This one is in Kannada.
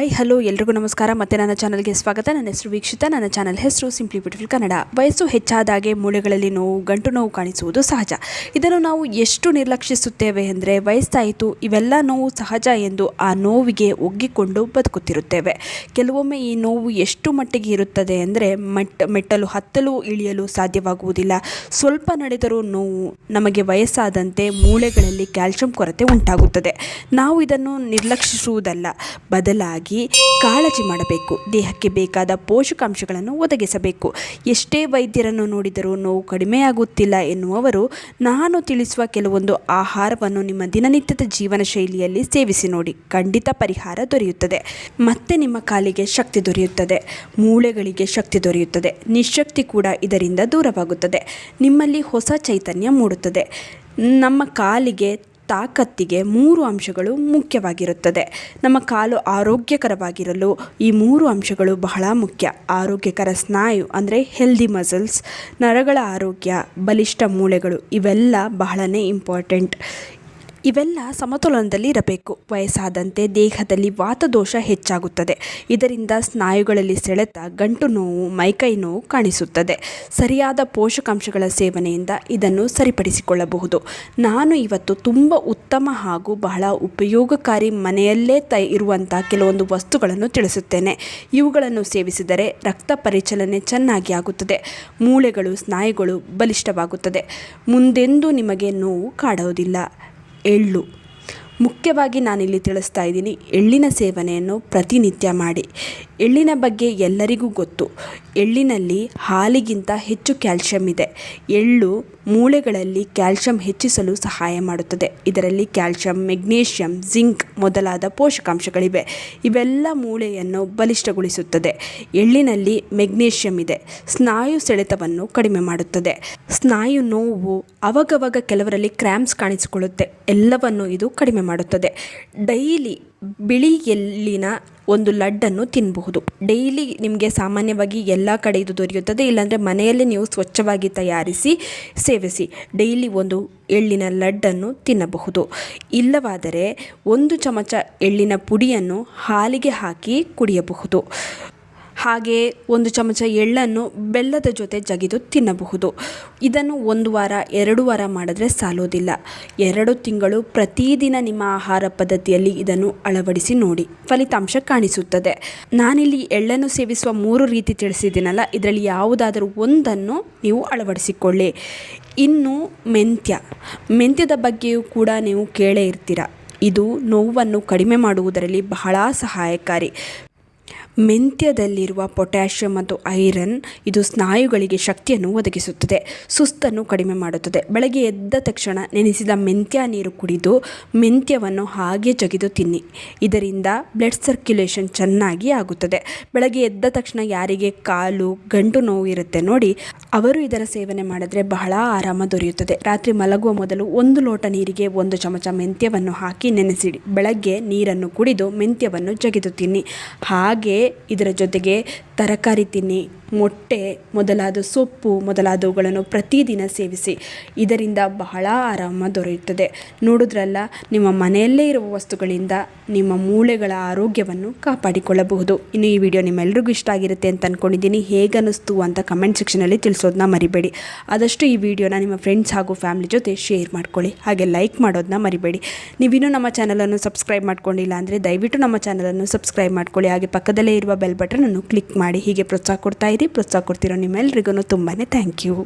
ಹಾಯ್ ಹಲೋ ಎಲ್ರಿಗೂ ನಮಸ್ಕಾರ. ಮತ್ತೆ ನನ್ನ ಚಾನಲ್ಗೆ ಸ್ವಾಗತ. ನನ್ನ ಹೆಸರು ವೀಕ್ಷಿತ. ನನ್ನ ಚಾನಲ್ ಹೆಸರು ಸಿಂಪ್ಲಿ ಬ್ಯೂಟಿಫುಲ್ ಕನ್ನಡ. ವಯಸ್ಸು ಹೆಚ್ಚಾದಾಗೆ ಮೂಳೆಗಳಲ್ಲಿ ನೋವು, ಗಂಟು ನೋವು ಕಾಣಿಸುವುದು ಸಹಜ. ಇದನ್ನು ನಾವು ಎಷ್ಟು ನಿರ್ಲಕ್ಷಿಸುತ್ತೇವೆ ಅಂದರೆ ವಯಸ್ಸಾಯಿತು, ಇವೆಲ್ಲ ನೋವು ಸಹಜ ಎಂದು ಆ ನೋವಿಗೆ ಒಗ್ಗಿಕೊಂಡು ಬದುಕುತ್ತಿರುತ್ತೇವೆ. ಕೆಲವೊಮ್ಮೆ ಈ ನೋವು ಎಷ್ಟು ಮಟ್ಟಿಗೆ ಇರುತ್ತದೆ ಅಂದರೆ ಮೆಟ್ಟಲು ಹತ್ತಲು ಇಳಿಯಲು ಸಾಧ್ಯವಾಗುವುದಿಲ್ಲ. ಸ್ವಲ್ಪ ನಡೆದರೂ ನೋವು. ನಮಗೆ ವಯಸ್ಸಾದಂತೆ ಮೂಳೆಗಳಲ್ಲಿ ಕ್ಯಾಲ್ಸಿಯಂ ಕೊರತೆ ಉಂಟಾಗುತ್ತದೆ. ನಾವು ಇದನ್ನು ನಿರ್ಲಕ್ಷಿಸುವುದಲ್ಲ, ಬದಲಾಗಿ ಕಾಳಜಿ ಮಾಡಬೇಕು. ದೇಹಕ್ಕೆ ಬೇಕಾದ ಪೋಷಕಾಂಶಗಳನ್ನು ಒದಗಿಸಬೇಕು. ಎಷ್ಟೇ ವೈದ್ಯರನ್ನು ನೋಡಿದರೂ ನೋವು ಕಡಿಮೆಯಾಗುತ್ತಿಲ್ಲ ಎನ್ನುವವರು ನಾನು ತಿಳಿಸುವ ಕೆಲವೊಂದು ಆಹಾರವನ್ನು ನಿಮ್ಮ ದಿನನಿತ್ಯದ ಜೀವನ ಶೈಲಿಯಲ್ಲಿ ಸೇವಿಸಿ ನೋಡಿ. ಖಂಡಿತ ಪರಿಹಾರ ದೊರೆಯುತ್ತದೆ. ಮತ್ತೆ ನಿಮ್ಮ ಕಾಲಿಗೆ ಶಕ್ತಿ ದೊರೆಯುತ್ತದೆ, ಮೂಳೆಗಳಿಗೆ ಶಕ್ತಿ ದೊರೆಯುತ್ತದೆ. ನಿಶಕ್ತಿ ಕೂಡ ಇದರಿಂದ ದೂರವಾಗುತ್ತದೆ. ನಿಮ್ಮಲ್ಲಿ ಹೊಸ ಚೈತನ್ಯ ಮೂಡುತ್ತದೆ. ನಮ್ಮ ಕಾಲಿಗೆ ತಾಕತ್ತಿಗೆ 3 ಅಂಶಗಳು ಮುಖ್ಯವಾಗಿರುತ್ತದೆ. ನಮ್ಮ ಕಾಲು ಆರೋಗ್ಯಕರವಾಗಿರಲು ಈ 3 ಅಂಶಗಳು ಬಹಳ ಮುಖ್ಯ. ಆರೋಗ್ಯಕರ ಸ್ನಾಯು ಅಂದರೆ ಹೆಲ್ದಿ ಮಸಲ್ಸ್, ನರಗಳ ಆರೋಗ್ಯ, ಬಲಿಷ್ಠ ಮೂಳೆಗಳು ಇವೆಲ್ಲ ಬಹಳನೇ ಇಂಪಾರ್ಟೆಂಟ್. ಇವೆಲ್ಲ ಸಮತೋಲನದಲ್ಲಿ ಇರಬೇಕು. ವಯಸ್ಸಾದಂತೆ ದೇಹದಲ್ಲಿ ವಾತದೋಷ ಹೆಚ್ಚಾಗುತ್ತದೆ. ಇದರಿಂದ ಸ್ನಾಯುಗಳಲ್ಲಿ ಸೆಳೆತ, ಗಂಟು ನೋವು, ಮೈಕೈ ನೋವು ಕಾಣಿಸುತ್ತದೆ. ಸರಿಯಾದ ಪೋಷಕಾಂಶಗಳ ಸೇವನೆಯಿಂದ ಇದನ್ನು ಸರಿಪಡಿಸಿಕೊಳ್ಳಬಹುದು. ನಾನು ಇವತ್ತು ತುಂಬ ಉತ್ತಮ ಹಾಗೂ ಬಹಳ ಉಪಯೋಗಕಾರಿ ಮನೆಯಲ್ಲೇ ಇರುವಂಥ ಕೆಲವೊಂದು ವಸ್ತುಗಳನ್ನು ತಿಳಿಸುತ್ತೇನೆ. ಇವುಗಳನ್ನು ಸೇವಿಸಿದರೆ ರಕ್ತ ಪರಿಚಲನೆ ಚೆನ್ನಾಗಿ ಆಗುತ್ತದೆ. ಮೂಳೆಗಳು, ಸ್ನಾಯುಗಳು ಬಲಿಷ್ಠವಾಗುತ್ತದೆ. ಮುಂದೆಂದೂ ನಿಮಗೆ ನೋವು ಕಾಡುವುದಿಲ್ಲ. ಎಳ್ಳು ಮುಖ್ಯವಾಗಿ ನಾನಿಲ್ಲಿ ತಿಳಿಸ್ತಾ ಇದ್ದೀನಿ. ಎಳ್ಳಿನ ಸೇವನೆಯನ್ನು ಪ್ರತಿನಿತ್ಯ ಮಾಡಿ. ಎಳ್ಳಿನ ಬಗ್ಗೆ ಎಲ್ಲರಿಗೂ ಗೊತ್ತು. ಎಳ್ಳಿನಲ್ಲಿ ಹಾಲಿಗಿಂತ ಹೆಚ್ಚು ಕ್ಯಾಲ್ಸಿಯಂ ಇದೆ. ಎಳ್ಳು ಮೂಳೆಗಳಲ್ಲಿ ಕ್ಯಾಲ್ಸಿಯಂ ಹೆಚ್ಚಿಸಲು ಸಹಾಯ ಮಾಡುತ್ತದೆ. ಇದರಲ್ಲಿ ಕ್ಯಾಲ್ಸಿಯಂ, ಮೆಗ್ನೀಷಿಯಂ, ಜಿಂಕ್ ಮೊದಲಾದ ಪೋಷಕಾಂಶಗಳಿವೆ. ಇವೆಲ್ಲ ಮೂಳೆಯನ್ನು ಬಲಿಷ್ಠಗೊಳಿಸುತ್ತದೆ. ಎಳ್ಳಿನಲ್ಲಿ ಮೆಗ್ನೀಷಿಯಂ ಇದೆ. ಸ್ನಾಯು ಸೆಳೆತವನ್ನು ಕಡಿಮೆ ಮಾಡುತ್ತದೆ. ಸ್ನಾಯು ನೋವು, ಅವಾಗವಾಗ ಕೆಲವರಲ್ಲಿ ಕ್ರ್ಯಾಂಪ್ಸ್ ಕಾಣಿಸಿಕೊಳ್ಳುತ್ತೆ, ಎಲ್ಲವನ್ನು ಇದು ಕಡಿಮೆ ಮಾಡುತ್ತದೆ. ಡೈಲಿ ಬಿಳಿ ಎಳ್ಳಿನ ಒಂದು ಲಡ್ಡನ್ನು ತಿನ್ನಬಹುದು. ಡೈಲಿ ನಿಮಗೆ ಸಾಮಾನ್ಯವಾಗಿ ಎಲ್ಲ ಕಡೆ ಇದು ದೊರೆಯುತ್ತದೆ. ಇಲ್ಲಾಂದರೆ ಮನೆಯಲ್ಲೇ ನೀವು ಸ್ವಚ್ಛವಾಗಿ ತಯಾರಿಸಿ ಸೇವಿಸಿ. ಡೈಲಿ ಒಂದು ಎಳ್ಳಿನ ಲಡ್ಡನ್ನು ತಿನ್ನಬಹುದು. ಇಲ್ಲವಾದರೆ 1 ಚಮಚ ಎಳ್ಳಿನ ಪುಡಿಯನ್ನು ಹಾಲಿಗೆ ಹಾಕಿ ಕುಡಿಯಬಹುದು. ಹಾಗೆ 1 ಚಮಚ ಎಳ್ಳನ್ನು ಬೆಲ್ಲದ ಜೊತೆ ಜಗಿದು ತಿನ್ನಬಹುದು. ಇದನ್ನು 1 ವಾರ 2 ವಾರ ಮಾಡಿದ್ರೆ ಸಾಲೋದಿಲ್ಲ. 2 ತಿಂಗಳು ಪ್ರತಿದಿನ ನಿಮ್ಮ ಆಹಾರ ಪದ್ಧತಿಯಲ್ಲಿ ಇದನ್ನು ಅಳವಡಿಸಿ ನೋಡಿ, ಫಲಿತಾಂಶ ಕಾಣಿಸುತ್ತದೆ. ನಾನಿಲ್ಲಿ ಎಳ್ಳನ್ನು ಸೇವಿಸುವ 3 ರೀತಿ ತಿಳಿಸಿದ್ದೀನಲ್ಲ, ಇದರಲ್ಲಿ ಯಾವುದಾದರೂ ಒಂದನ್ನು ನೀವು ಅಳವಡಿಸಿಕೊಳ್ಳಿ. ಇನ್ನು ಮೆಂತ್ಯದ ಬಗ್ಗೆಯೂ ಕೂಡ ನೀವು ಕೇಳೇ ಇರ್ತೀರ. ಇದು ನೋವನ್ನು ಕಡಿಮೆ ಮಾಡುವುದರಲ್ಲಿ ಬಹಳ ಸಹಾಯಕಾರಿ. ಮೆಂತ್ಯದಲ್ಲಿರುವ ಪೊಟ್ಯಾಷಿಯಂ ಮತ್ತು ಐರನ್ ಇದು ಸ್ನಾಯುಗಳಿಗೆ ಶಕ್ತಿಯನ್ನು ಒದಗಿಸುತ್ತದೆ. ಸುಸ್ತನ್ನು ಕಡಿಮೆ ಮಾಡುತ್ತದೆ. ಬೆಳಗ್ಗೆ ಎದ್ದ ತಕ್ಷಣ ನೆನೆಸಿದ ಮೆಂತ್ಯ ನೀರು ಕುಡಿದು ಮೆಂತ್ಯವನ್ನು ಹಾಗೆ ಜಗಿದು ತಿನ್ನಿ. ಇದರಿಂದ ಬ್ಲಡ್ ಸರ್ಕ್ಯುಲೇಷನ್ ಚೆನ್ನಾಗಿ ಆಗುತ್ತದೆ. ಬೆಳಗ್ಗೆ ಎದ್ದ ತಕ್ಷಣ ಯಾರಿಗೆ ಕಾಲು, ಗಂಟು ನೋವು ಇರುತ್ತೆ ನೋಡಿ, ಅವರು ಇದರ ಸೇವನೆ ಮಾಡಿದ್ರೆ ಬಹಳ ಆರಾಮ ದೊರೆಯುತ್ತದೆ. ರಾತ್ರಿ ಮಲಗುವ ಮೊದಲು 1 ಲೋಟ ನೀರಿಗೆ 1 ಚಮಚ ಮೆಂತ್ಯವನ್ನು ಹಾಕಿ ನೆನೆಸಿಡಿ. ಬೆಳಗ್ಗೆ ನೀರನ್ನು ಕುಡಿದು ಮೆಂತ್ಯವನ್ನು ಜಗಿದು ತಿನ್ನಿ. ಹಾಗೆ ಇದರ ಜೊತೆಗೆ ತರಕಾರಿ ತಿನ್ನಿ. ಮೊಟ್ಟೆ ಮೊದಲಾದ ಸೊಪ್ಪು ಮೊದಲಾದವುಗಳನ್ನು ಪ್ರತಿದಿನ ಸೇವಿಸಿ. ಇದರಿಂದ ಬಹಳ ಆರಾಮ ದೊರೆಯುತ್ತದೆ. ನೋಡಿದ್ರಲ್ಲ, ನಿಮ್ಮ ಮನೆಯಲ್ಲೇ ಇರುವ ವಸ್ತುಗಳಿಂದ ನಿಮ್ಮ ಮೂಳೆಗಳ ಆರೋಗ್ಯವನ್ನು ಕಾಪಾಡಿಕೊಳ್ಳಬಹುದು. ಇನ್ನು ಈ ವಿಡಿಯೋ ನಿಮ್ಮೆಲ್ಲರಿಗೂ ಇಷ್ಟ ಆಗಿರುತ್ತೆ ಅಂತ ಅಂದ್ಕೊಂಡಿದ್ದೀನಿ. ಹೇಗನ್ನಿಸ್ತು ಅಂತ ಕಮೆಂಟ್ ಸೆಕ್ಷನಲ್ಲಿ ತಿಳಿಸೋದನ್ನ ಮರಿಬೇಡಿ. ಆದಷ್ಟು ಈ ವಿಡಿಯೋನ ನಿಮ್ಮ ಫ್ರೆಂಡ್ಸ್ ಹಾಗೂ ಫ್ಯಾಮಿಲಿ ಜೊತೆ ಶೇರ್ ಮಾಡ್ಕೊಳ್ಳಿ. ಹಾಗೆ ಲೈಕ್ ಮಾಡೋದನ್ನ ಮರಿಬೇಡಿ. ನೀವಿನ್ನೂ ನಮ್ಮ ಚಾನಲನ್ನು ಸಬ್ಸ್ಕ್ರೈಬ್ ಮಾಡ್ಕೊಂಡಿಲ್ಲ ಅಂದರೆ ದಯವಿಟ್ಟು ನಮ್ಮ ಚಾನಲನ್ನು ಸಬ್ಸ್ಕ್ರೈಬ್ ಮಾಡ್ಕೊಳ್ಳಿ. ಹಾಗೆ ಪಕ್ಕದಲ್ಲೇ ಇರುವ ಬೆಲ್ ಬಟನನ್ನು ಕ್ಲಿಕ್ ಮಾಡಿ. ಹೀಗೆ ಪ್ರೋತ್ಸಾಹ ಕೊಡ್ತಾ ಇರಿ. ಪ್ರೋತ್ಸಾಹ ಕೊಡ್ತಿರೋ ನಿಮ್ಮೆಲ್ಲರಿಗೂ ತುಂಬಾ ಥ್ಯಾಂಕ್ ಯು.